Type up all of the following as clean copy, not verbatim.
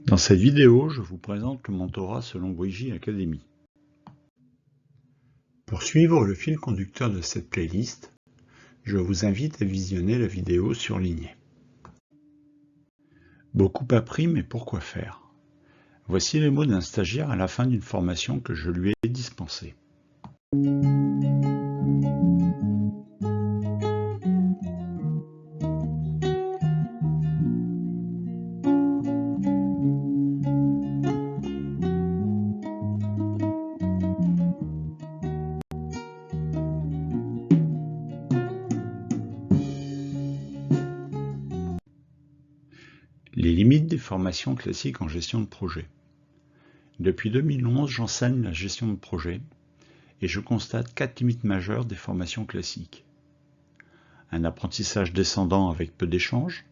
Dans cette vidéo, je vous présente le mentorat selon Wiji Academy. Pour suivre le fil conducteur de cette playlist, je vous invite à visionner la vidéo surlignée. Beaucoup appris, mais pourquoi faire? Voici les mots d'un stagiaire à la fin d'une formation que je lui ai dispensée. Les limites des formations classiques en gestion de projet. Depuis 2011, j'enseigne la gestion de projet et je constate 4 limites majeures des formations classiques. Un apprentissage descendant avec peu d'échanges.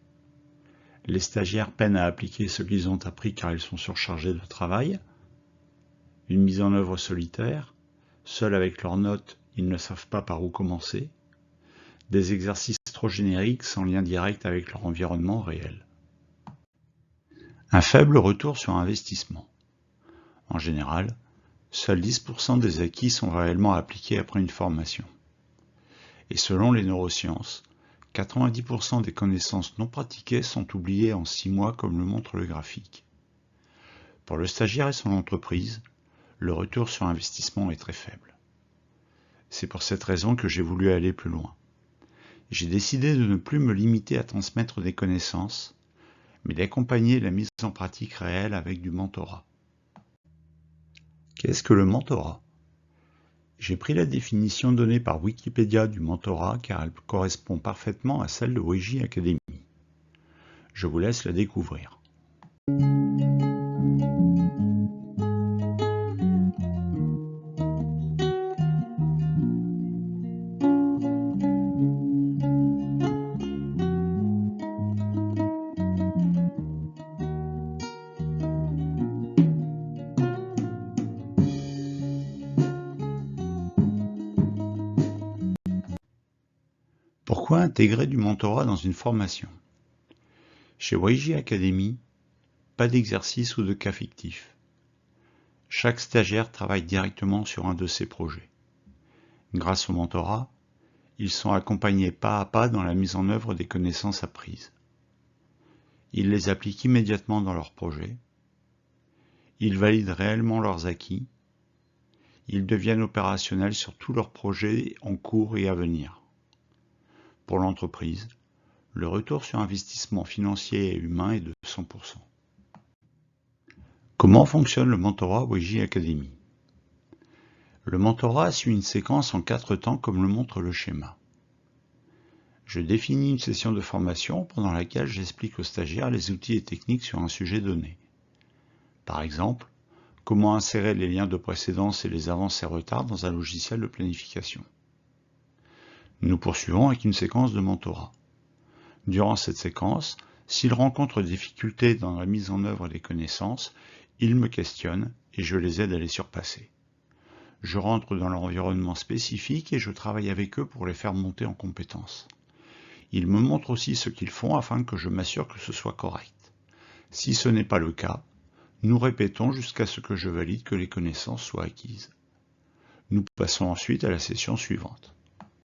Les stagiaires peinent à appliquer ce qu'ils ont appris car ils sont surchargés de travail. Une mise en œuvre solitaire. Seuls avec leurs notes, ils ne savent pas par où commencer. Des exercices trop génériques sans lien direct avec leur environnement réel. Un faible retour sur investissement. En général, seuls 10% des acquis sont réellement appliqués après une formation. Et selon les neurosciences, 90% des connaissances non pratiquées sont oubliées en 6 mois comme le montre le graphique. Pour le stagiaire et son entreprise, le retour sur investissement est très faible. C'est pour cette raison que j'ai voulu aller plus loin. J'ai décidé de ne plus me limiter à transmettre des connaissances, mais d'accompagner la mise en pratique réelle avec du mentorat. Qu'est-ce que le mentorat? J'ai pris la définition donnée par Wikipédia du mentorat car elle correspond parfaitement à celle de Wiji Academy. Je vous laisse la découvrir. Pourquoi intégrer du mentorat dans une formation? Chez Wiji Academy, pas d'exercice ou de cas fictif. Chaque stagiaire travaille directement sur un de ses projets. Grâce au mentorat, ils sont accompagnés pas à pas dans la mise en œuvre des connaissances apprises. Ils les appliquent immédiatement dans leurs projets. Ils valident réellement leurs acquis. Ils deviennent opérationnels sur tous leurs projets en cours et à venir. Pour l'entreprise, le retour sur investissement financier et humain est de 100%. Comment fonctionne le mentorat Wiji Academy? Le mentorat suit une séquence en 4 temps comme le montre le schéma. Je définis une session de formation pendant laquelle j'explique aux stagiaires les outils et techniques sur un sujet donné. Par exemple, comment insérer les liens de précédence et les avances et retards dans un logiciel de planification. Nous poursuivons avec une séquence de mentorat. Durant cette séquence, s'ils rencontrent des difficultés dans la mise en œuvre des connaissances, ils me questionnent et je les aide à les surpasser. Je rentre dans leur environnement spécifique et je travaille avec eux pour les faire monter en compétences. Ils me montrent aussi ce qu'ils font afin que je m'assure que ce soit correct. Si ce n'est pas le cas, nous répétons jusqu'à ce que je valide que les connaissances soient acquises. Nous passons ensuite à la session suivante.